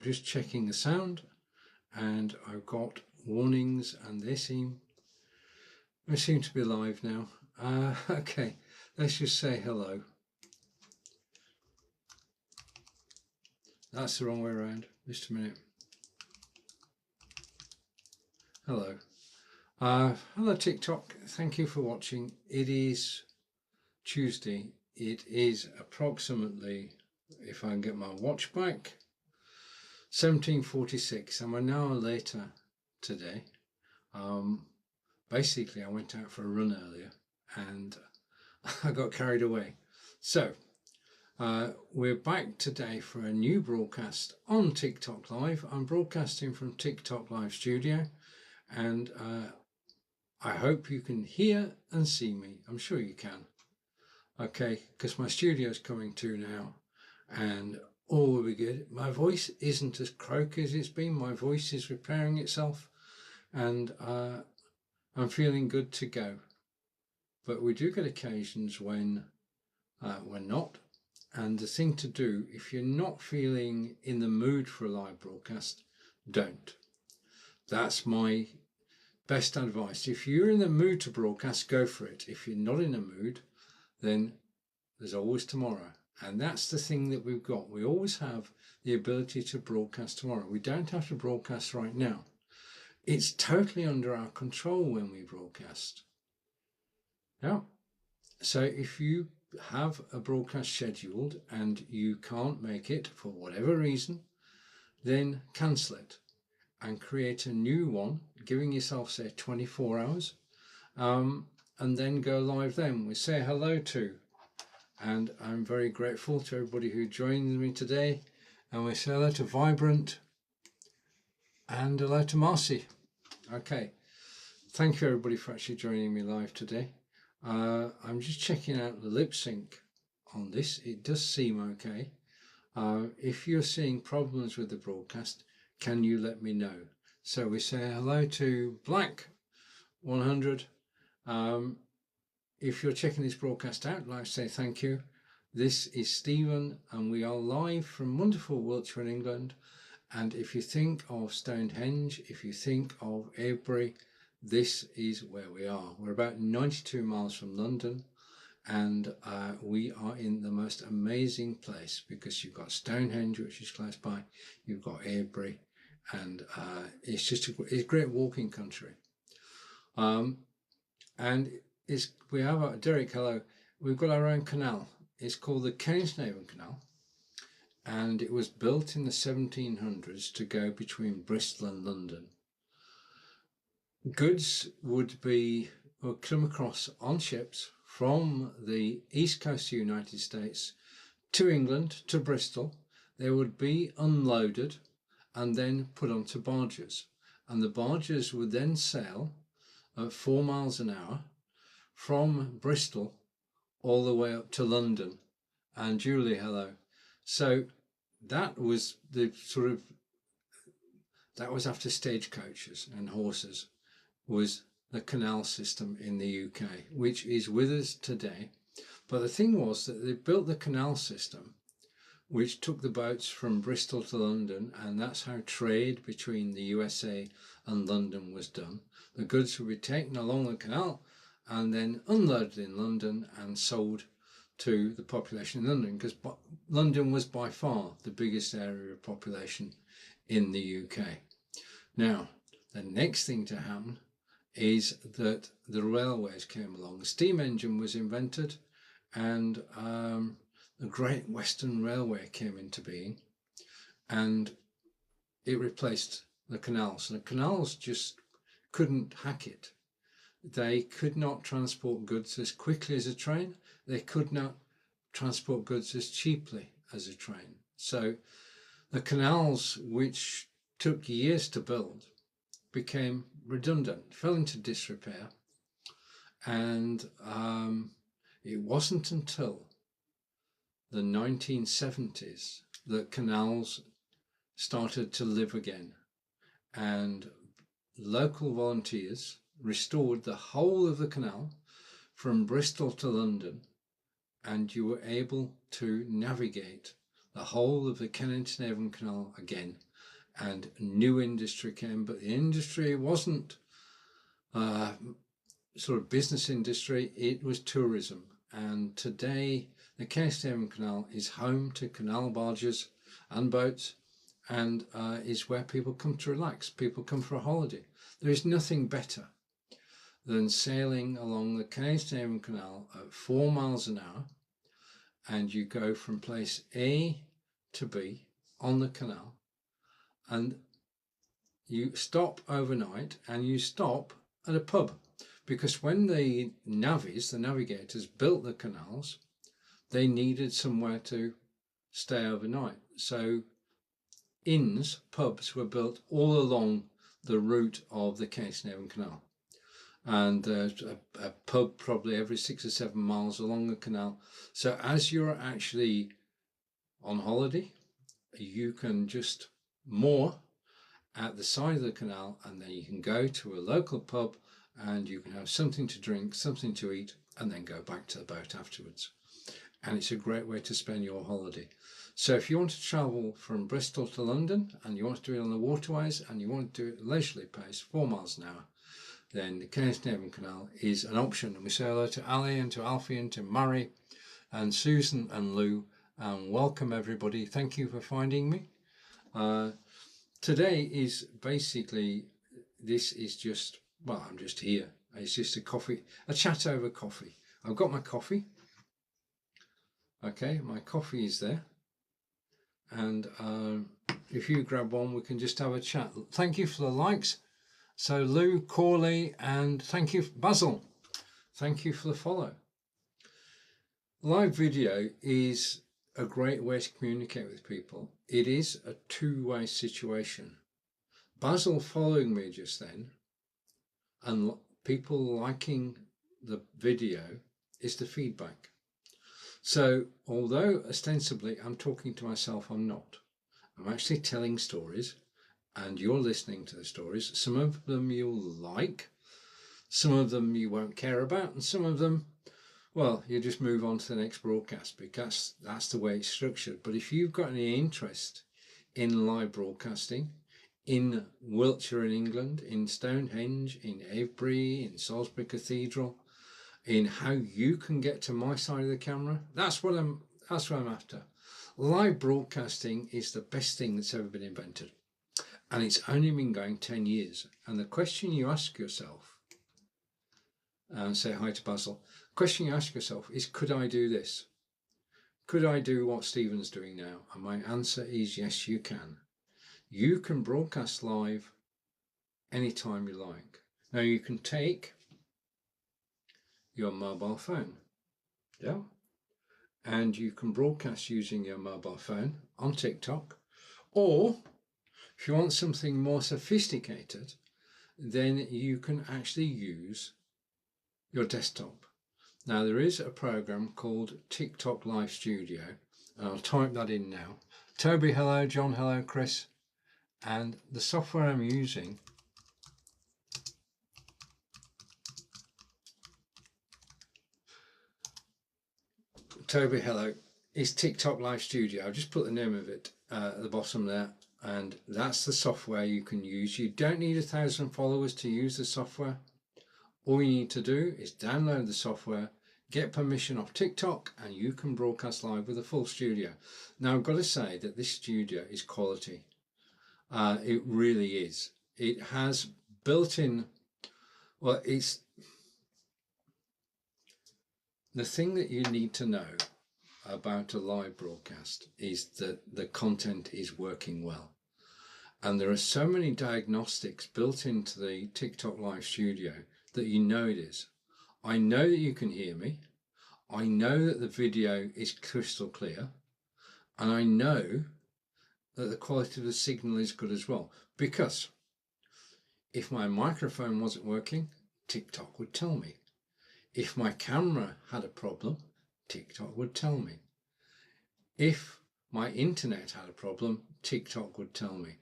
Just checking the sound, and I've got warnings, and they seem to be live now. Okay, let's just say hello. That's the wrong way around. Just a minute. Hello. Hello TikTok. Thank you for watching. It is Tuesday. It is approximately, if I can get my watch back, 17:46. I'm an hour later today. Basically, I went out for a run earlier and I got carried away. So we're back today for a new broadcast on TikTok Live. I'm broadcasting from TikTok Live Studio, and I hope you can hear and see me. I'm sure you can. Okay, because my studio's coming to now, and all will be good. My voice isn't as croaky as it's been. My voice is repairing itself, and I'm feeling good to go. But we do get occasions when we're not. And the thing to do, if you're not feeling in the mood for a live broadcast, don't. That's my best advice. If you're in the mood to broadcast, go for it. If you're not in a mood, then there's always tomorrow. And that's the thing that we've got. We always have the ability to broadcast tomorrow. We don't have to broadcast right now. It's totally under our control when we broadcast. Yeah. So if you have a broadcast scheduled and you can't make it for whatever reason, then cancel it and create a new one, giving yourself, say, 24 hours, and then go live then. We say hello to, and I'm very grateful to everybody who joined me today, and we say hello to Vibrant and hello to Marcy. Okay, thank you everybody for actually joining me live today. I'm just checking out the lip sync on this. It does seem okay. If you're seeing problems with the broadcast, can you let me know? So we say hello to Black 100. If you're checking this broadcast out, I'd like to say thank you. This is Stephen, and we are live from wonderful Wiltshire in England. And if you think of Stonehenge, if you think of Avebury, this is where we are. We're about 92 miles from London, and we are in the most amazing place because you've got Stonehenge, which is close by, you've got Avebury, and it's just it's great walking country. And we have Derek, hello. We've got our own canal. It's called the Kensnaven Canal, and it was built in the 1700s to go between Bristol and London. Goods would come across on ships from the east coast of the United States to England, to Bristol. They would be unloaded and then put onto barges, and the barges would then sail at 4 miles an hour from Bristol all the way up to London. And Julie, hello. So that was that was after stagecoaches and horses, was the canal system in the UK, which is with us today. But the thing was that they built the canal system, which took the boats from Bristol to London, and that's how trade between the USA and London was done. The goods would be taken along the canal and then unloaded in London and sold to the population in London, because London was by far the biggest area of population in the UK. Now, the next thing to happen is that the railways came along. The steam engine was invented, and the Great Western Railway came into being, and it replaced the canals. And the canals just couldn't hack it. They could not transport goods as quickly as a train. They could not transport goods as cheaply as a train. So the canals, which took years to build, became redundant, fell into disrepair, and it wasn't until the 1970s that canals started to live again, and local volunteers restored the whole of the canal from Bristol to London, and you were able to navigate the whole of the Kensnaven Canal again and new industry came, but the industry wasn't sort of business industry, it was tourism. And today the Keystone Canal is home to canal barges and boats, and is where people come to relax, people come for a holiday. There is nothing better than sailing along the Keystone Canal at 4 miles an hour, and you go from place A to B on the canal, and you stop overnight, and you stop at a pub, because when the navvies, the navigators, built the canals, they needed somewhere to stay overnight. So inns, pubs, were built all along the route of the Keystone Canal, and a pub probably every 6 or 7 miles along the canal. So as you're actually on holiday, you can just moor at the side of the canal, and then you can go to a local pub and you can have something to drink, something to eat, and then go back to the boat afterwards. And it's a great way to spend your holiday. So if you want to travel from Bristol to London, and you want to do it on the waterways, and you want to do it at a leisurely pace, 4 miles an hour, then the Keystone Canal is an option. And we say hello to Ali and to Alfie and to Murray and Susan and Lou, and welcome everybody. Thank you for finding me. Today is basically, this is just, well, I'm just here. It's just a chat over coffee. I've got my coffee. Okay, my coffee is there. And if you grab one, we can just have a chat. Thank you for the likes. So Lou, Corley, and thank you, Basil. Thank you for the follow. Live video is a great way to communicate with people. It is a two-way situation. Basil following me just then, and people liking the video, is the feedback. So although ostensibly I'm talking to myself, I'm not. I'm actually telling stories, and you're listening to the stories. Some of them you'll like, some of them you won't care about, and some of them, well, you just move on to the next broadcast, because that's the way it's structured. But if you've got any interest in live broadcasting, in Wiltshire in England, in Stonehenge, in Avebury, in Salisbury Cathedral, in how you can get to my side of the camera, that's what I'm after. Live broadcasting is the best thing that's ever been invented, and it's only been going 10 years. And the question you ask yourself, and say hi to Basil, the question you ask yourself is, could I do this? Could I do what Stephen's doing now? And my answer is yes, you can. You can broadcast live anytime you like. Now you can take your mobile phone, yeah, and you can broadcast using your mobile phone on TikTok, or if you want something more sophisticated, then you can actually use your desktop. Now there is a program called TikTok Live Studio, and I'll type that in now. Toby, hello. John, hello. Chris. And the software I'm using Toby, hello, is TikTok Live Studio. I've just put the name of it at the bottom there, and that's the software you can use. You don't need 1,000 followers to use the software. All you need to do is download the software, get permission off TikTok, and you can broadcast live with a full studio. Now I've got to say that this studio is quality. It really is. It has built-in, well, it's the thing that you need to know about a live broadcast is that the content is working well. And there are so many diagnostics built into the TikTok Live Studio that you know it is. I know that you can hear me. I know that the video is crystal clear. And I know that the quality of the signal is good as well. Because if my microphone wasn't working, TikTok would tell me. If my camera had a problem, TikTok would tell me. If my internet had a problem, TikTok would tell me.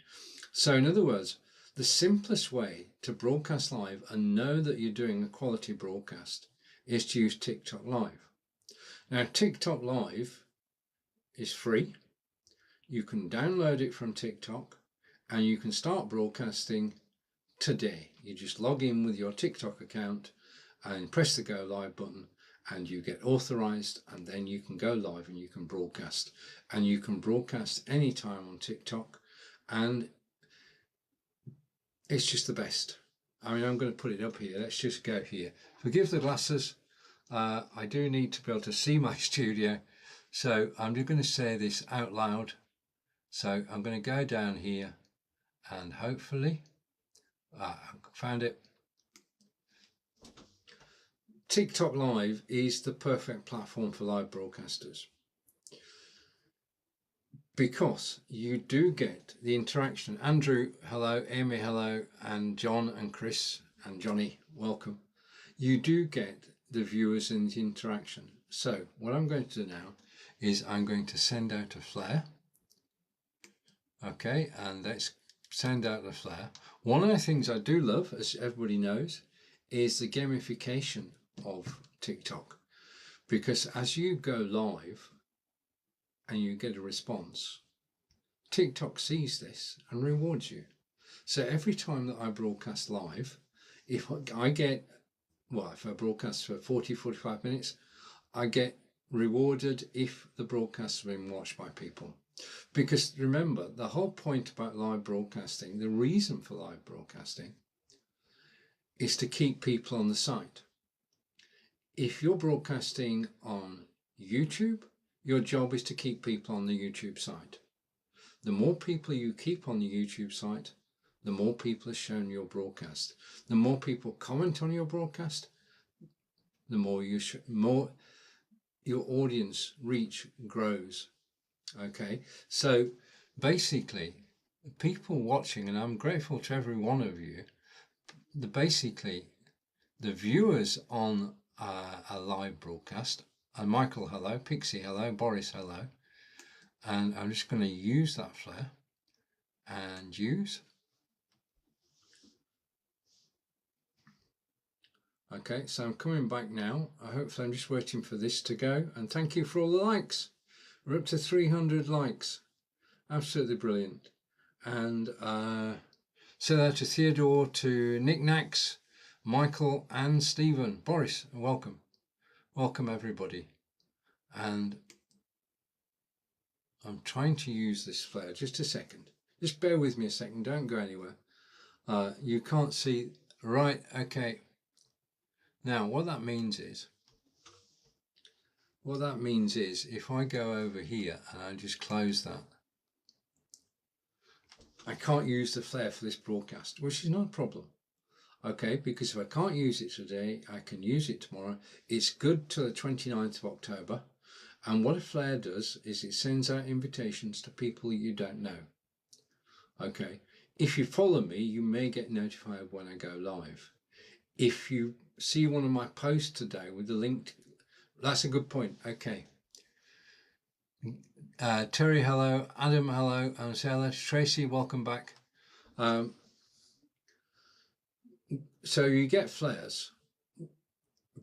So in other words, the simplest way to broadcast live and know that you're doing a quality broadcast is to use TikTok Live. Now, TikTok Live is free. You can download it from TikTok, and you can start broadcasting today. You just log in with your TikTok account and press the go live button, and you get authorized, and then you can go live and you can broadcast. And you can broadcast anytime on TikTok, and it's just the best. I mean, I'm going to put it up here. Let's just go here. Forgive the glasses. I do need to be able to see my studio, so I'm just going to say this out loud. So I'm going to go down here, and hopefully I found it. TikTok Live is the perfect platform for live broadcasters, because you do get the interaction. Andrew, hello. Amy, hello. And John and Chris and Johnny, welcome. You do get the viewers and the interaction. So what I'm going to do now is I'm going to send out a flare. Okay, and let's send out the flare. One of the things I do love, as everybody knows, is the gamification of TikTok, because as you go live and you get a response, TikTok sees this and rewards you. So every time that I broadcast live, if I broadcast for 45 minutes, I get rewarded if the broadcast has been watched by people. Because remember, the whole point about live broadcasting, the reason for live broadcasting, is to keep people on the site. If you're broadcasting on YouTube, your job is to keep people on the YouTube site. The more people you keep on the YouTube site, the more people are shown your broadcast. The more people comment on your broadcast, the more your audience reach grows. Okay, so basically, people watching, and I'm grateful to every one of you, the viewers on a live broadcast, and Michael, hello, Pixie, hello, Boris, hello, and I'm just going to use that flare and use. Okay, so I'm coming back now. Hopefully I'm just waiting for this to go, and thank you for all the likes. We're up to 300 likes. Absolutely brilliant. And so there to Theodore, to Nick Nax, Michael and Stephen. Boris, welcome. Welcome everybody. And I'm trying to use this flare. Just a second. Just bear with me a second. Don't go anywhere. You can't see. Right. Okay. Now what that means is if I go over here and I just close that, I can't use the flare for this broadcast, which is not a problem. Okay, because if I can't use it today, I can use it tomorrow. It's good till the 29th of October. And what a flare does is it sends out invitations to people you don't know. Okay, if you follow me, you may get notified when I go live. If you see one of my posts today with the link, that's a good point. Okay. Terry, hello. Adam, hello. And Sarah, Tracy, welcome back. So you get flares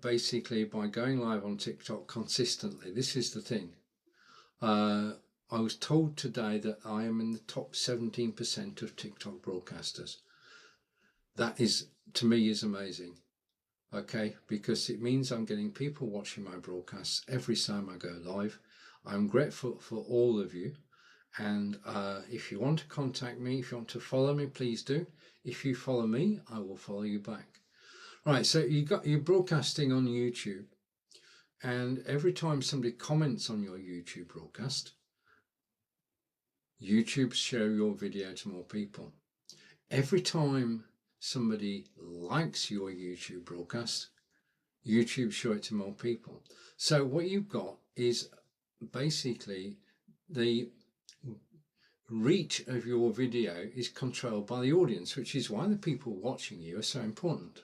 basically by going live on TikTok consistently. This is the thing. I was told today that I am in the top 17% of TikTok broadcasters. That is, to me, is amazing. Okay, because it means I'm getting people watching my broadcasts every time I go live. I'm grateful for all of you. And if you want to contact me, if you want to follow me, please do. If you follow me, I will follow you back. Right, so you're broadcasting on YouTube, and every time somebody comments on your YouTube broadcast, YouTube show your video to more people. Every time somebody likes your YouTube broadcast, YouTube show it to more people. So what you've got is basically the reach of your video is controlled by the audience, which is why the people watching you are so important.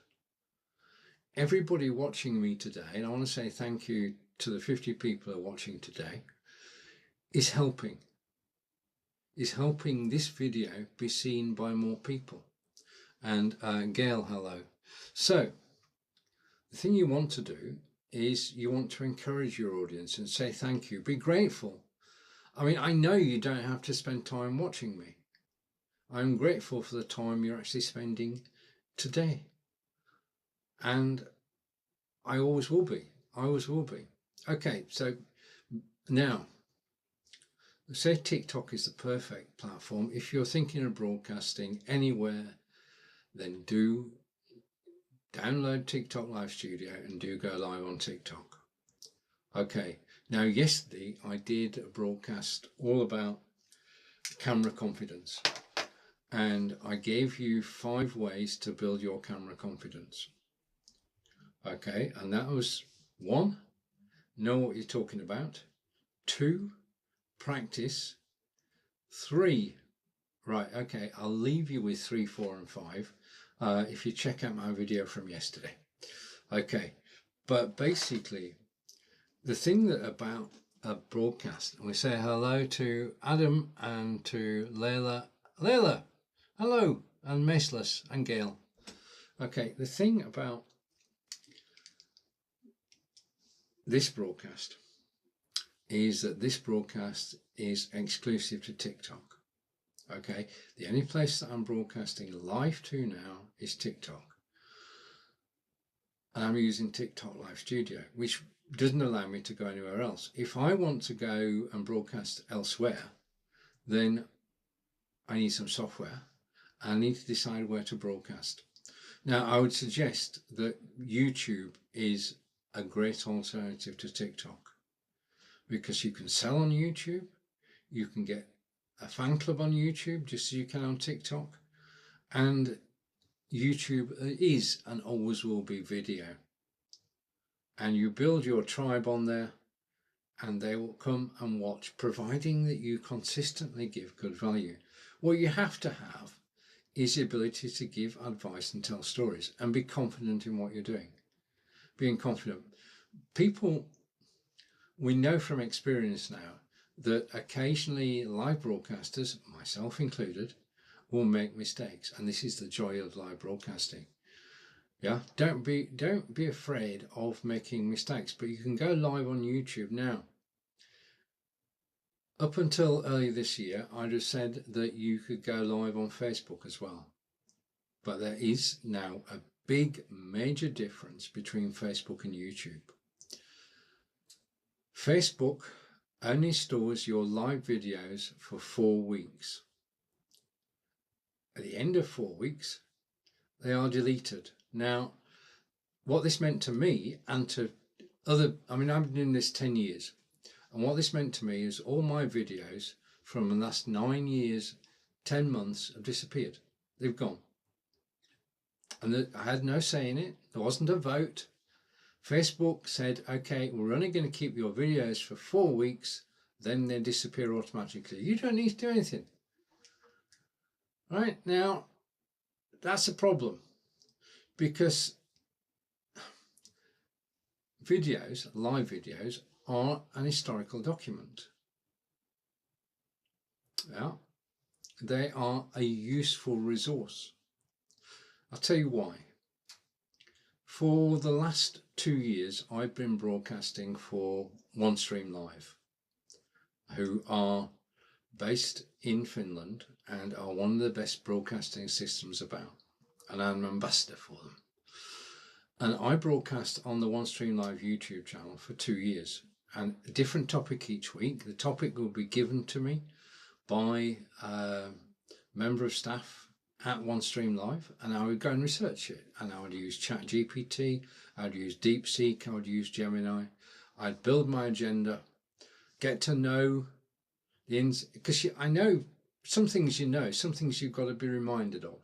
Everybody watching me today, and I want to say thank you to the 50 people who are watching today, is helping this video be seen by more people. And Gail, hello. So the thing you want to do is you want to encourage your audience and say thank you, be grateful. I mean, I know you don't have to spend time watching me. I'm grateful for the time you're actually spending today. And I always will be. I always will be. Okay, so now, say TikTok is the perfect platform. If you're thinking of broadcasting anywhere, then do download TikTok Live Studio and do go live on TikTok. Okay, now yesterday I did a broadcast all about camera confidence, and I gave you 5 ways to build your camera confidence. Okay, and that was 1, know what you're talking about. 2, practice. 3, right, okay, I'll leave you with 3, 4, and 5 if you check out my video from yesterday. Okay, but basically, the thing that about a broadcast, and we say hello to Adam and to Layla, hello, and Messless and Gail. Okay, the thing about this broadcast is that this broadcast is exclusive to TikTok. Okay, the only place that I'm broadcasting live to now is TikTok. And I'm using TikTok Live Studio, which doesn't allow me to go anywhere else. If I want to go and broadcast elsewhere, then I need some software. I need to decide where to broadcast. Now, I would suggest that YouTube is a great alternative to TikTok, because you can sell on YouTube, you can get a fan club on YouTube just as you can on TikTok, and YouTube is and always will be video. And you build your tribe on there and they will come and watch, providing that you consistently give good value. What you have to have is the ability to give advice and tell stories and be confident in what you're doing. Being confident. People, we know from experience now that occasionally live broadcasters, myself included, will make mistakes, and this is the joy of live broadcasting. Yeah, don't be afraid of making mistakes, but you can go live on YouTube now. Up until early this year, I'd have said that you could go live on Facebook as well, but there is now a big major difference between Facebook and YouTube. Facebook only stores your live videos for 4 weeks. At the end of 4 weeks, they are deleted. Now, what this meant to me and to other, I've been doing this 10 years, and what this meant to me is all my videos from the last 9 years, 10 months have disappeared. They've gone. And I had no say in it. There wasn't a vote. Facebook said, okay, we're only going to keep your videos for 4 weeks, then they disappear automatically. You don't need to do anything. Right now, that's a problem, because videos, live videos, are an historical document. Yeah, they are a useful resource. I'll tell you why. For the last 2 years, I've been broadcasting for OneStream Live, who are based in Finland and are one of the best broadcasting systems about, and I'm an ambassador for them. And I broadcast on the OneStream Live YouTube channel for 2 years, and a different topic each week. The topic will be given to me by a member of staff at OneStream Live, and I would go and research it, and I would use Chat GPT, I would use Deepseek, I would use Gemini. I'd build my agenda, get to know the ins, because I know some things, some things you've got to be reminded of.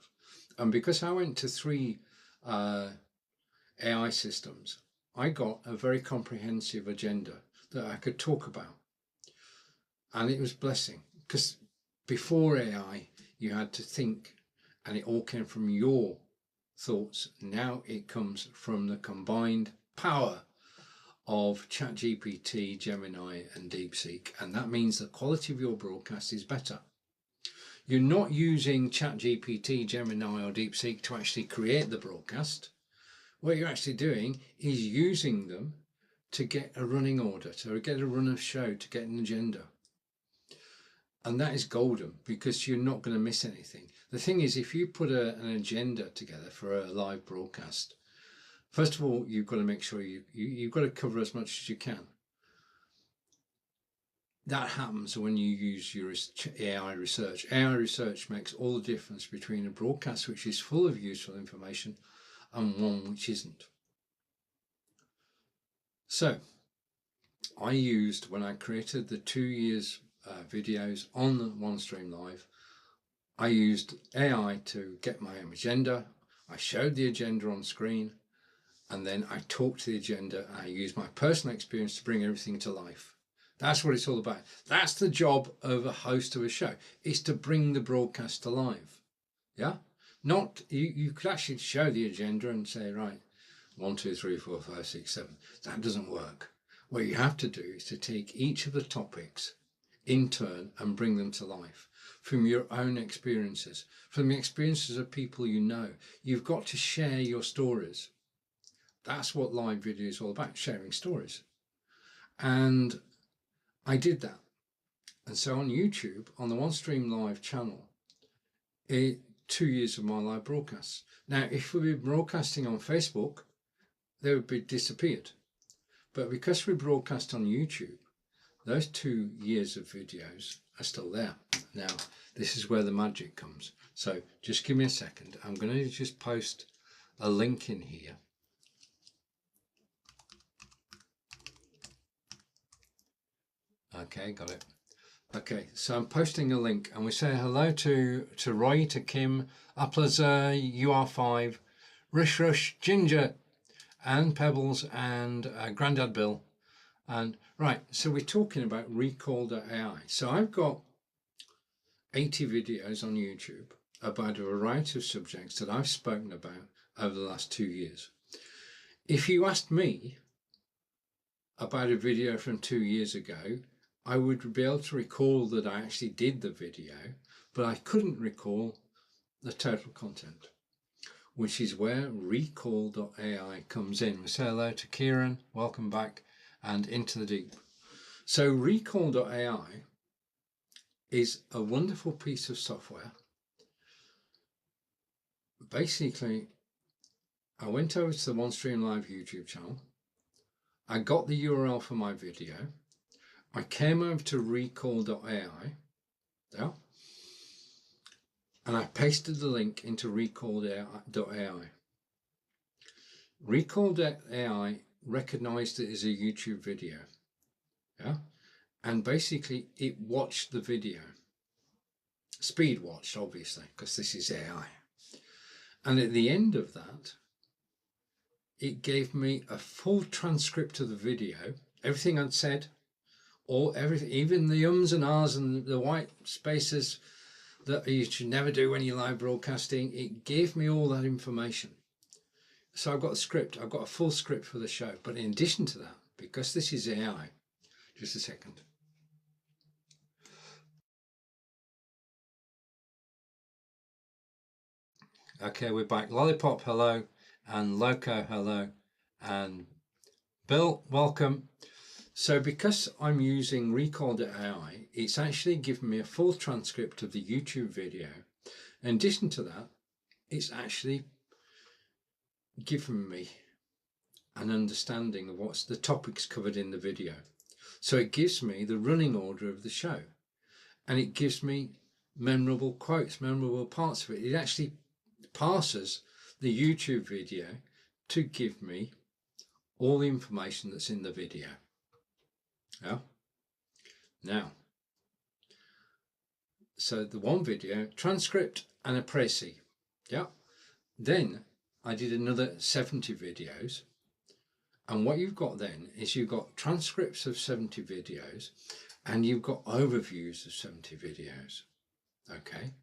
And because I went to 3 AI systems, I got a very comprehensive agenda that I could talk about, and it was a blessing, because before AI you had to think, and it all came from your thoughts. Now it comes from the combined power of Chat GPT, Gemini and Deepseek, and that means the quality of your broadcast is better. You're not using Chat GPT, Gemini or Deepseek to actually create the broadcast. What you're actually doing is using them to get a running order, to get a run of show, to get an agenda. And that is golden, because you're not going to miss anything. The thing is, if you put an agenda together for a live broadcast, first of all, you've got to make sure you've got to cover as much as you can. That happens when you use your AI research. AI research makes all the difference between a broadcast which is full of useful information and one which isn't. So I used, when I created the 2 years videos on the OneStream Live, I used AI to get my own agenda. I showed the agenda on screen, and then I talked to the agenda, and I used my personal experience to bring everything to life. That's what it's all about. That's the job of a host of a show, is to bring the broadcast to life. Yeah? Not, you could actually show the agenda and say, right, 1, 2, 3, 4, 5, 6, 7. That doesn't work. What you have to do is to take each of the topics in turn and bring them to life from your own experiences, from the experiences of people you know. You've got to share your stories. That's what live video is all about, sharing stories. And I did that. And so on YouTube, on the OneStream Live channel, 2 years of my live broadcasts. Now, if we were broadcasting on Facebook, they would be disappeared. But because we broadcast on YouTube, those 2 years of videos are still there. Now, this is where the magic comes. So just give me a second. I'm going to just post a link in here. Okay, got it. Okay, so I'm posting a link, and we say hello to Roy, to Kim, Uplazer, UR5, Rush, Ginger, and Pebbles, and Grandad Bill. And right, so we're talking about Recall.ai. So I've got 80 videos on YouTube about a variety of subjects that I've spoken about over the last 2 years. If you asked me about a video from 2 years ago, I would be able to recall that I actually did the video, but I couldn't recall the total content, which is where Recall.ai comes in. We say hello to Kieran, welcome back, and Into the Deep. So Recall.ai is a wonderful piece of software. Basically, I went over to the OneStream Live YouTube channel. I got the URL for my video. I came over to Recall.ai, there, and I pasted the link into Recall.ai. Recall.ai recognized it as a YouTube video, yeah, and basically it watched the video, speed watched obviously, because this is AI, and at the end of that it gave me a full transcript of the video, everything I'd said, everything, even the ums and ahs and the white spaces that you should never do when you're live broadcasting. It gave me all that information. So I've got a script, I've got a full script for the show. But in addition to that, because this is AI, just a second. Okay, we're back. Lollipop, hello, and Loco, hello, and Bill, welcome. So because I'm using Recall.ai, it's actually given me a full transcript of the YouTube video. In addition to that, it's actually given me an understanding of what's the topics covered in the video. So it gives me the running order of the show, and it gives me memorable quotes, memorable parts of it. It actually parses the YouTube video to give me all the information that's in the video. Yeah. Now, so the one video, transcript and a précis. Yeah. Then I did another 70 videos. And what you've got then is you've got transcripts of 70 videos and you've got overviews of 70 videos. Okay.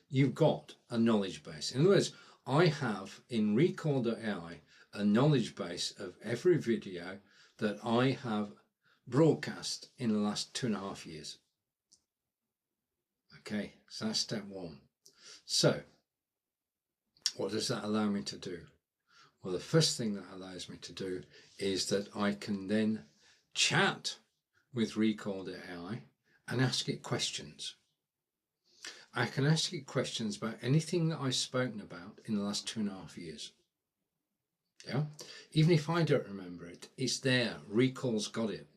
You've got a knowledge base. In other words, I have in Recall.ai a knowledge base of every video that I have broadcast in the last 2.5 years. Okay, so that's step one. So what does that allow me to do? Well, the first thing that allows me to do is that I can then chat with Recall.ai and ask it questions. I can ask it questions about anything that I've spoken about in the last 2.5 years. Yeah, even if I don't remember it, it's there. Recall's got it.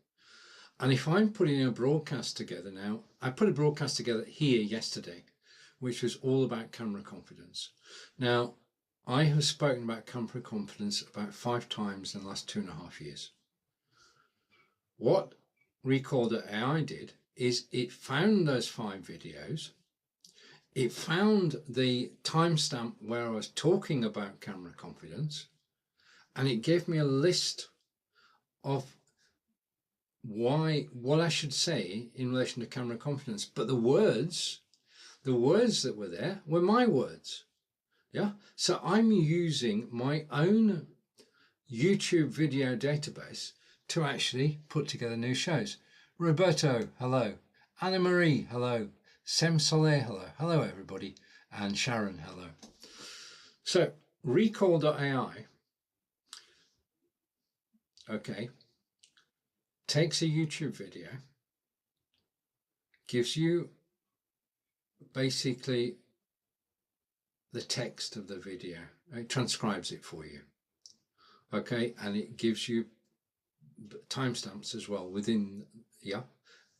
And if I'm putting a broadcast together now, I put a broadcast together here yesterday, which was all about camera confidence. Now, I have spoken about camera confidence about 5 times in the last 2.5 years. What Recall.ai did is it found those 5 videos. It found the timestamp where I was talking about camera confidence, and it gave me a list of what I should say in relation to camera confidence. But the words that were there were my words. Yeah. So I'm using my own YouTube video database to actually put together new shows. Roberto, hello. Anna Marie, hello. Sem Soleil, hello. Hello, everybody. And Sharon, hello. So Recall.ai, okay, takes a YouTube video, gives you basically the text of the video. It transcribes it for you. Okay, and it gives you timestamps as well within, yeah,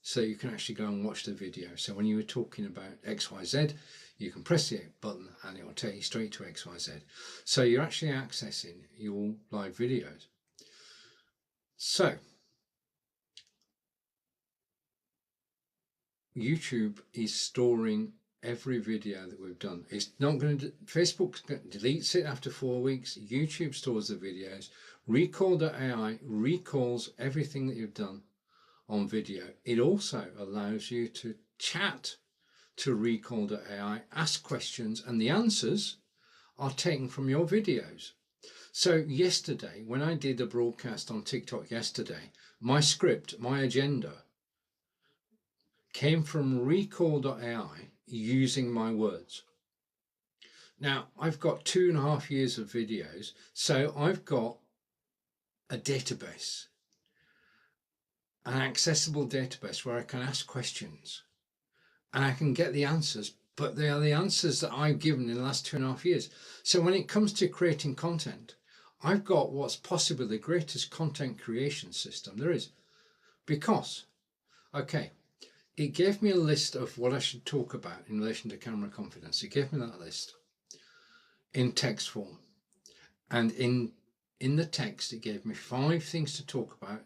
so you can actually go and watch the video. So when you were talking about XYZ, you can press the button and it will take you straight to XYZ. So you're actually accessing your live videos. So YouTube is storing every video that we've done. It's not going to, Facebook deletes it after 4 weeks. YouTube stores the videos. Recall.ai recalls everything that you've done on video. It also allows you to chat to Recall.ai, ask questions, and the answers are taken from your videos. So yesterday, when I did a broadcast on TikTok yesterday, my script, my agenda came from Recall.ai using my words. Now, I've got 2.5 years of videos, so I've got a database, an accessible database where I can ask questions and I can get the answers, but they are the answers that I've given in the last 2.5 years. So when it comes to creating content, I've got what's possibly the greatest content creation system there is, because, okay, it gave me a list of what I should talk about in relation to camera confidence. It gave me that list in text form, and in the text it gave me 5 things to talk about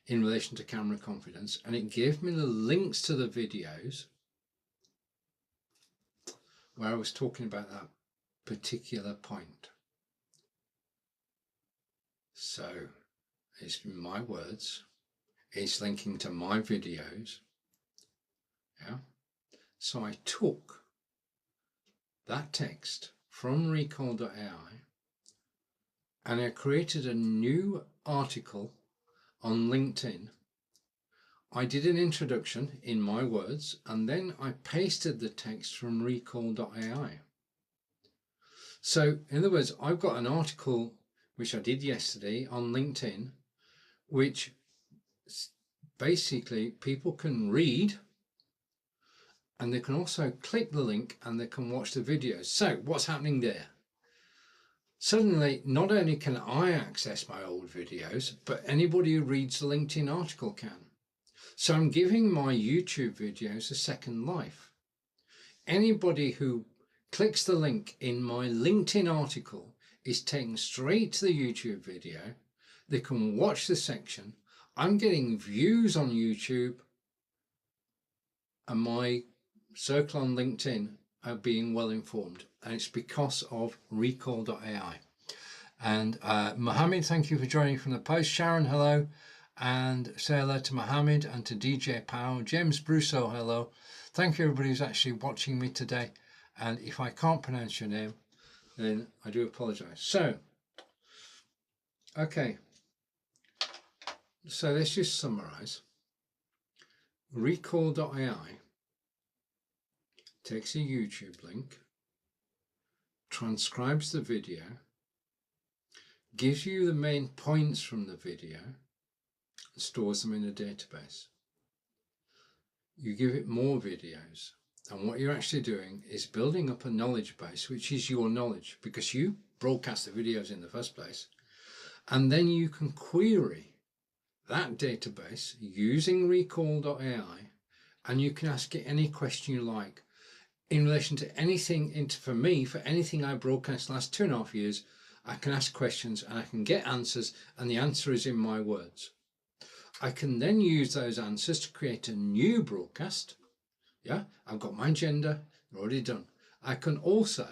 in relation to camera confidence, and it gave me the links to the videos where I was talking about that particular point. So it's my words, it's linking to my videos. Yeah. So I took that text from Recall.ai and I created a new article on LinkedIn. I did an introduction in my words, and then I pasted the text from Recall.ai. So in other words, I've got an article which I did yesterday on LinkedIn, which basically people can read, and they can also click the link and they can watch the videos. So what's happening there? Suddenly, not only can I access my old videos, but anybody who reads the LinkedIn article can. So I'm giving my YouTube videos a second life. Anybody who clicks the link in my LinkedIn article is taken straight to the YouTube video. They can watch the section. I'm getting views on YouTube, and my circle on LinkedIn are being well informed, and it's because of Recall.ai. And Mohammed, thank you for joining from the post. Sharon, hello. And say hello to Mohammed and to DJ Powell. James Brusso, hello. Thank you everybody who's actually watching me today. And if I can't pronounce your name, then I do apologize. So, okay. So let's just summarize. Recall.ai takes a YouTube link, transcribes the video, gives you the main points from the video, stores them in a database. You give it more videos, And what you're actually doing is building up a knowledge base, which is your knowledge, because you broadcast the videos in the first place. And then you can query that database using Recall.ai, and you can ask it any question you like in relation to anything. For me, for anything I broadcast the last 2.5 years, I can ask questions and I can get answers, and the answer is in my words. I can then use those answers to create a new broadcast. Yeah, I've got my agenda already done. I can also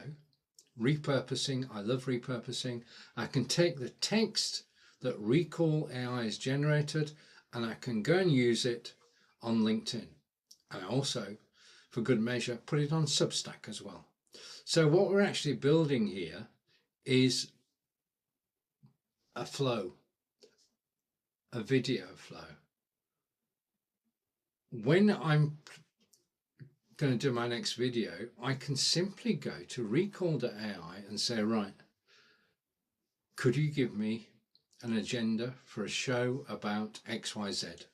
repurposing. I love repurposing. I can take the text that Recall.ai has generated and I can go and use it on LinkedIn. And I also, for good measure, put it on Substack as well. So what we're actually building here is a flow, a video flow. When I'm going to do my next video, I can simply go to Recall.ai and say, right, could you give me an agenda for a show about XYZ?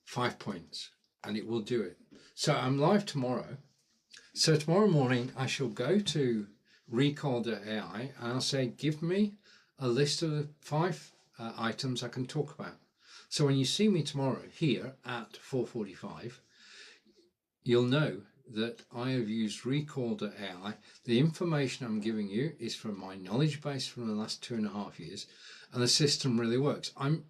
5 points, and it will do it. So I'm live tomorrow. So tomorrow morning I shall go to Recall.ai and I'll say, give me a list of the 5 items I can talk about. So when you see me tomorrow here at 4:45, you'll know that I have used Recall.ai. The information I'm giving you is from my knowledge base from the last 2.5 years, and the system really works. I'm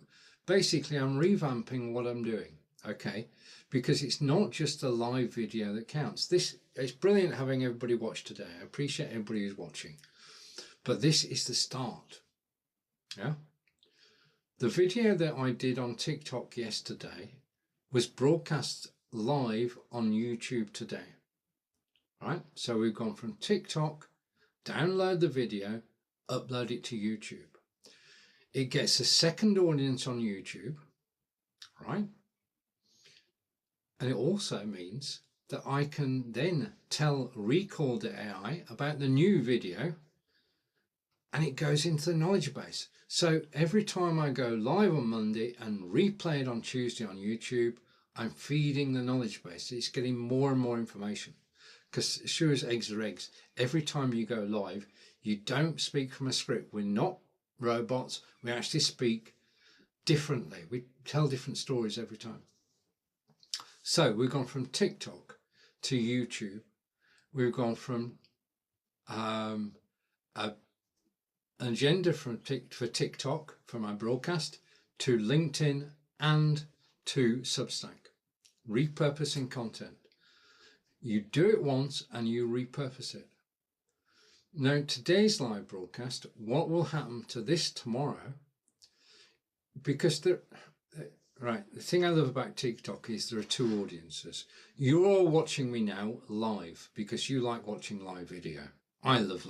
revamping what I'm doing, okay? Because it's not just the live video that counts. It's brilliant having everybody watch today. I appreciate everybody who's watching, but this is the start. Yeah. The video that I did on TikTok yesterday was broadcast live on YouTube today. Right, so we've gone from TikTok, download the video, upload it to YouTube. It gets a second audience on YouTube, right? And it also means that I can then tell Recall.ai about the new video, and it goes into the knowledge base. So every time I go live on Monday and replay it on Tuesday on YouTube, I'm feeding the knowledge base. It's getting more and more information, because sure as eggs are eggs, every time you go live, you don't speak from a script. We're not robots. We actually speak differently. We tell different stories every time. So we've gone from TikTok to YouTube. We've gone from an agenda for TikTok for my broadcast to LinkedIn and to Substack. Repurposing content. You do it once and you repurpose it. Now, today's live broadcast, what will happen to this tomorrow? Because the thing I love about TikTok is there are 2 audiences. You're all watching me now live because you like watching live video. I love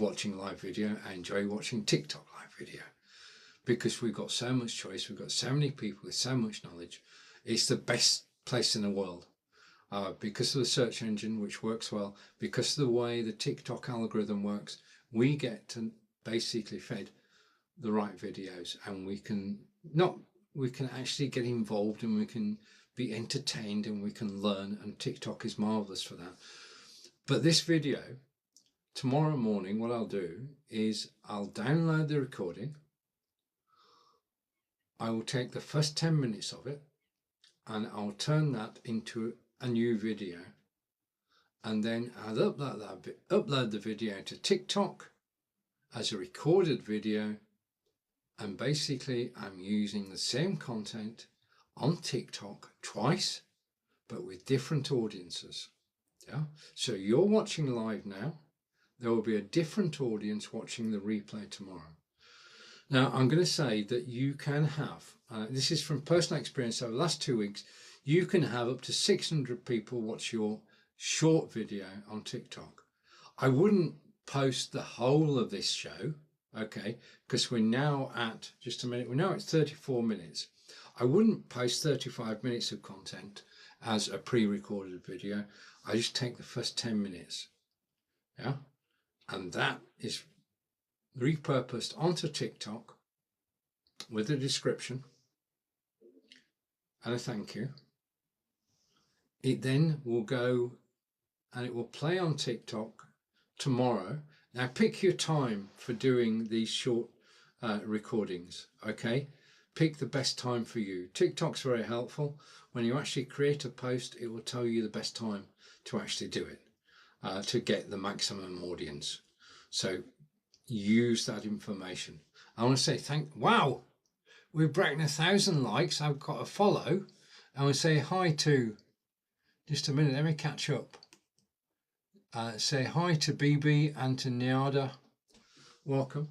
watching live video. I enjoy watching TikTok live video because we've got so much choice. We've got so many people with so much knowledge. It's the best place in the world. Because of the search engine, which works well, because of the way the TikTok algorithm works, we get to basically fed the right videos, and we can actually get involved, and we can be entertained, and we can learn, and TikTok is marvelous for that. But this video, tomorrow morning, what I'll do is I'll download the recording. I will take the first 10 minutes of it, and I'll turn that into a new video, and then I'll upload the video to TikTok as a recorded video, and basically I'm using the same content on TikTok twice, but with different audiences. Yeah, so you're watching live now. There will be a different audience watching the replay tomorrow. Now, I'm going to say that you can have, this is from personal experience over the last 2 weeks, you can have up to 600 people watch your short video on TikTok. I wouldn't post the whole of this show, okay, because we're now at, just a minute, we're now at 34 minutes. I wouldn't post 35 minutes of content as a pre-recorded video. I just take the first 10 minutes, yeah, and that is repurposed onto TikTok with a description and a thank you. it then will go and it will play on TikTok tomorrow. Now pick your time for doing these short recordings, okay? Pick the best time for you. TikTok's very helpful. When you actually create a post, it will tell you the best time to actually do it, to get the maximum audience. So use that information. I want to say wow, we've broken 1,000 likes. I've got a follow. I want to say hi to, just a minute, let me catch up. Say hi to BB and to Niada. Welcome.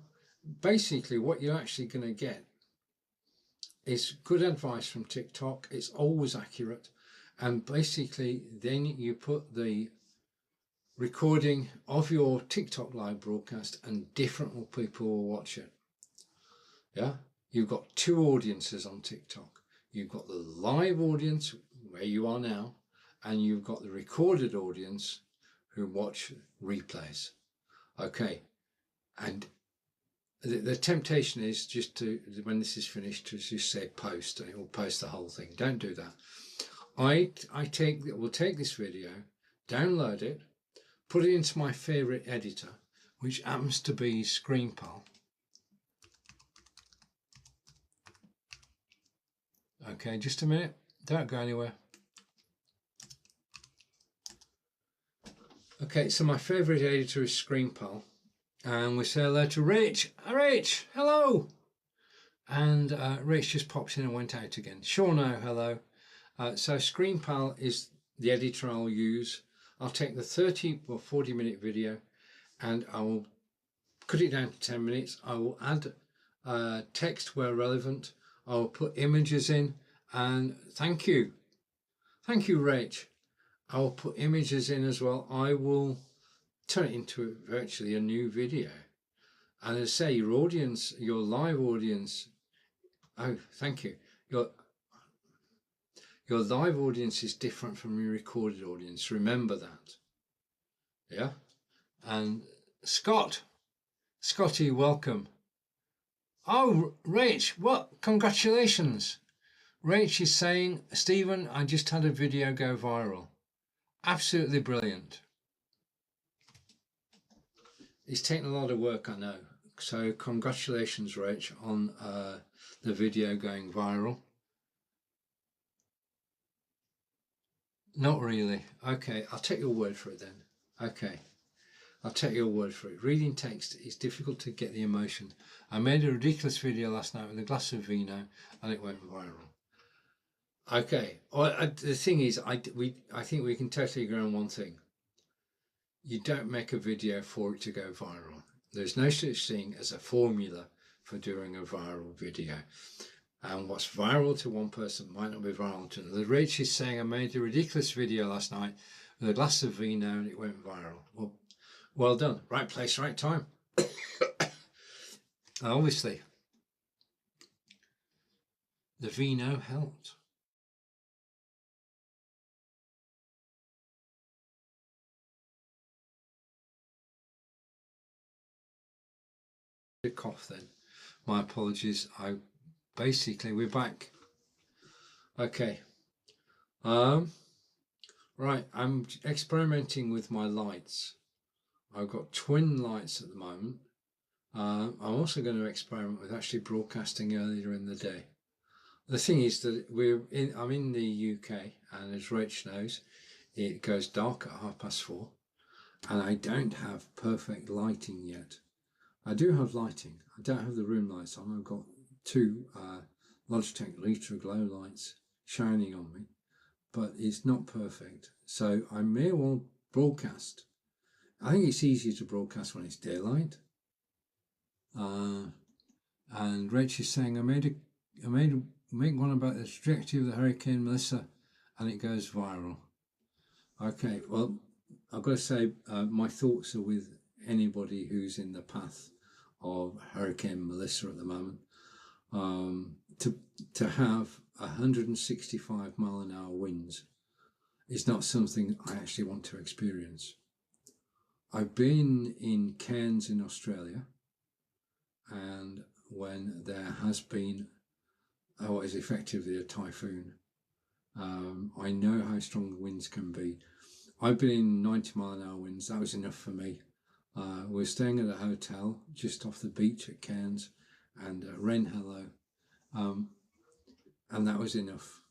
Basically, what you're actually going to get is good advice from TikTok. It's always accurate. And basically, then you put the recording of your TikTok live broadcast and different people will watch it. Yeah, you've got two audiences on TikTok. You've got the live audience where you are now, and you've got the recorded audience who watch replays. Okay, and the temptation is just to, when this is finished, to just say post, and it will post the whole thing. Don't do that. We'll take this video, download it, put it into my favorite editor, which happens to be ScreenPal. Okay, just a minute, don't go anywhere. Okay, so my favorite editor is ScreenPal, and we say hello to Rich. Rich, hello. And Rich just pops in and went out again. Sure, no, hello. So ScreenPal is the editor I'll use. I'll take the 30 or 40-minute video and I will cut it down to 10 minutes. I will add text where relevant. I will put images in, and thank you, Rach. I will put images in as well. I will turn it into virtually a new video. And as I say, your audience, your live audience, oh, thank you. Your live audience is different from your recorded audience. Remember that. Yeah. And Scotty, welcome. Oh, Rach, what? Congratulations. Rach is saying, Stephen, I just had a video go viral. Absolutely brilliant. It's taken a lot of work, I know. So congratulations, Rach, on the video going viral. Not really. Okay, I'll take your word for it then. Okay, I'll take your word for it. Reading text is difficult to get the emotion. I made a ridiculous video last night with a glass of vino and it went viral. Okay, the thing is, I think we can totally agree on one thing. You don't make a video for it to go viral. There's no such thing as a formula for doing a viral video. And what's viral to one person might not be viral to another. Rach is saying, I made a ridiculous video last night with a glass of vino and it went viral. Well done. Right place, right time. Obviously, the vino helped. Cough then. My apologies. Basically we're back. Okay. Right, I'm experimenting with my lights. I've got twin lights at the moment. I'm also going to experiment with actually broadcasting earlier in the day. The thing is that I'm in the UK, and as Rach knows, it goes dark at 4:30, and I don't have perfect lighting yet. I do have lighting. I don't have the room lights on. I've got two Logitech Litra glow lights shining on me, but it's not perfect. So I may well broadcast. I think it's easier to broadcast when it's daylight. And Rach is saying, I make one about the trajectory of the Hurricane Melissa, and it goes viral. Okay, well, I've got to say, my thoughts are with anybody who's in the path of Hurricane Melissa at the moment. To have 165-mile-an-hour winds is not something I actually want to experience. I've been in Cairns in Australia, and when there has been what is effectively a typhoon, I know how strong the winds can be. I've been in 90-mile-an-hour winds. That was enough for me. We're staying at a hotel just off the beach at Cairns, and Ren hello, and that was enough.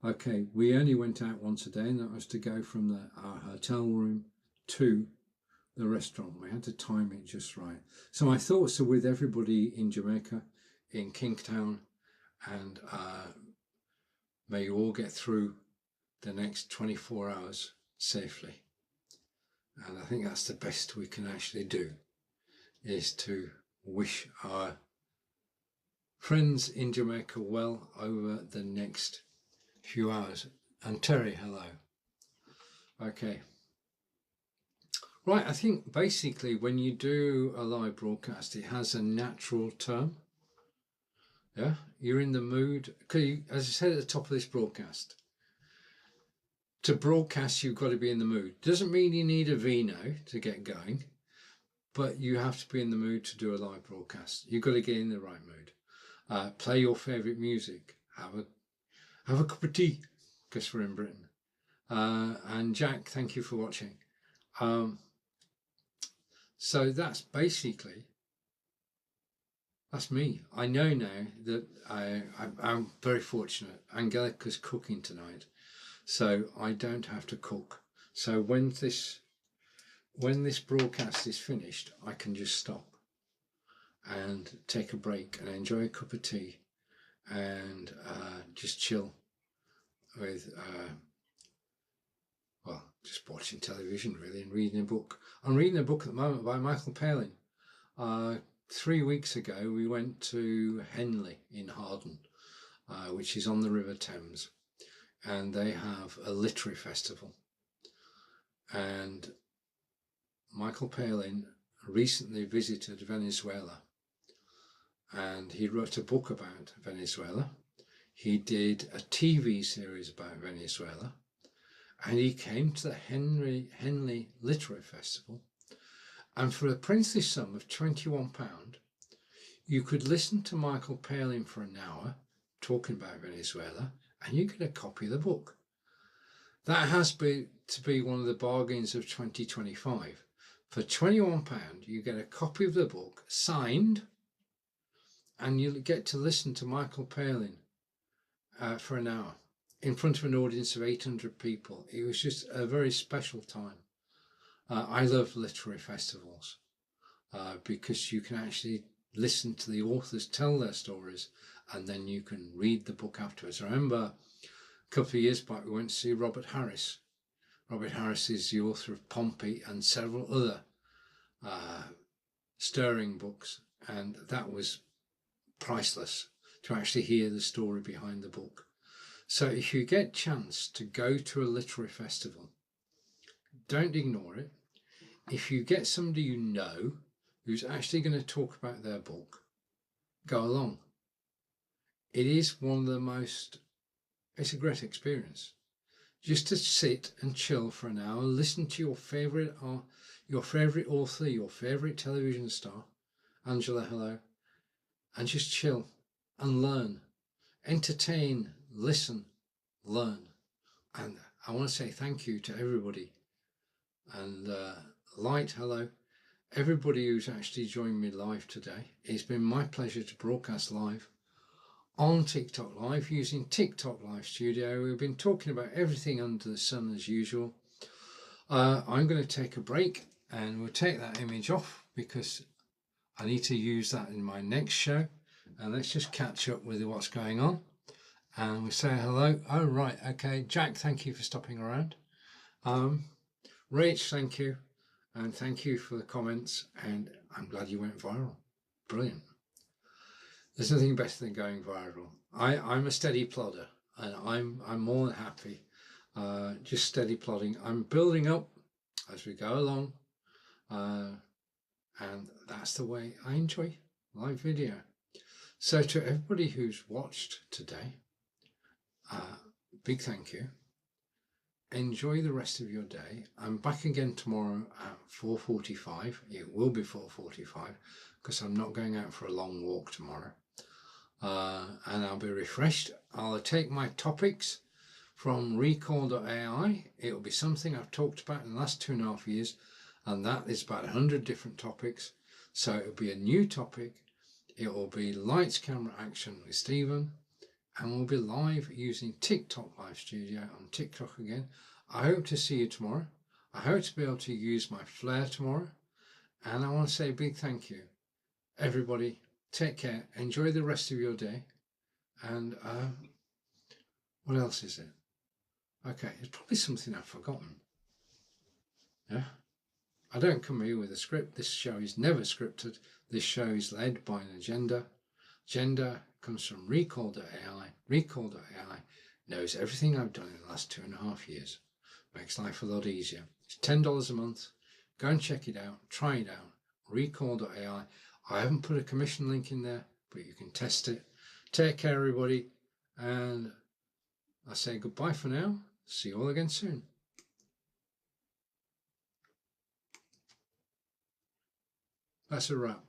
Okay, we only went out once a day, and that was to go from our hotel room to the restaurant. We had to time it just right. So my thoughts are with everybody in Jamaica, in Kingstown, and may you all get through the next 24 hours safely. And I think that's the best we can actually do, is to wish our friends in Jamaica well over the next few hours. And Terry, hello. Okay. Right, I think basically when you do a live broadcast, it has a natural term. Yeah, you're in the mood. As I said at the top of this broadcast, to broadcast, you've got to be in the mood. Doesn't mean you need a vino to get going, but you have to be in the mood to do a live broadcast. You've got to get in the right mood. Play your favourite music. Have a cup of tea, because we're in Britain. And Jack, thank you for watching. So that's basically, that's me. I know now that I'm very fortunate. Angelica's cooking tonight, so I don't have to cook. So when this broadcast is finished, I can just stop and take a break and enjoy a cup of tea and just chill with, well, just watching television really and reading a book. I'm reading a book at the moment by Michael Palin. 3 weeks ago we went to Henley in Harden, which is on the River Thames, and they have a literary festival. And Michael Palin recently visited Venezuela, and he wrote a book about Venezuela. He did a TV series about Venezuela, and he came to the Henley Literary Festival, and for a princely sum of £21, you could listen to Michael Palin for an hour talking about Venezuela, and you get a copy of the book. That has to be one of the bargains of 2025. For £21, you get a copy of the book signed, and you get to listen to Michael Palin for an hour in front of an audience of 800 people. It was just a very special time. I love literary festivals because you can actually listen to the authors tell their stories, and then you can read the book afterwards. I remember a couple of years back we went to see Robert Harris. Robert Harris is the author of Pompey and several other stirring books, and that was priceless to actually hear the story behind the book. So if you get a chance to go to a literary festival, don't ignore it. If you get somebody you know who's actually going to talk about their book, go along. It is one of the most, it's a great experience. Just to sit and chill for an hour, listen to your favourite author, your favourite television star, Angela, hello, and just chill and learn, entertain, listen, learn. And I want to say thank you to everybody. And Light, hello, everybody who's actually joined me live today. It's been my pleasure to broadcast live on TikTok Live using TikTok Live Studio. We've been talking about everything under the sun as usual. I'm going to take a break and we'll take that image off because I need to use that in my next show. And let's just catch up with what's going on. And we say hello. Oh, right. Okay. Jack, thank you for stopping around. Rach, thank you. And thank you for the comments. And I'm glad you went viral. Brilliant. There's nothing better than going viral. I'm a steady plodder, and I'm more than happy. Just steady plodding. I'm building up as we go along. And that's the way I enjoy live video. So to everybody who's watched today, big thank you. Enjoy the rest of your day. I'm back again tomorrow at 4:45. It will be 4:45 because I'm not going out for a long walk tomorrow. And I'll be refreshed. I'll take my topics from Recall.ai. It will be something I've talked about in the last 2.5 years, and that is about 100 different topics. So it will be a new topic. It will be lights, camera, action with Stephen, and we'll be live using TikTok Live Studio on TikTok again. I hope to see you tomorrow. I hope to be able to use my flair tomorrow, and I want to say a big thank you. Everybody, take care, enjoy the rest of your day, and what else is it? Okay, it's probably something I've forgotten. Yeah, I don't come here with a script. This show is never scripted. This show is led by an agenda. Agenda comes from Recall.ai. Recall.ai knows everything I've done in the last 2.5 years. Makes life a lot easier. It's $10 a month. Go and check it out. Try it out. Recall.ai. I haven't put a commission link in there, but you can test it. Take care, everybody, and I say goodbye for now. See you all again soon. That's a wrap.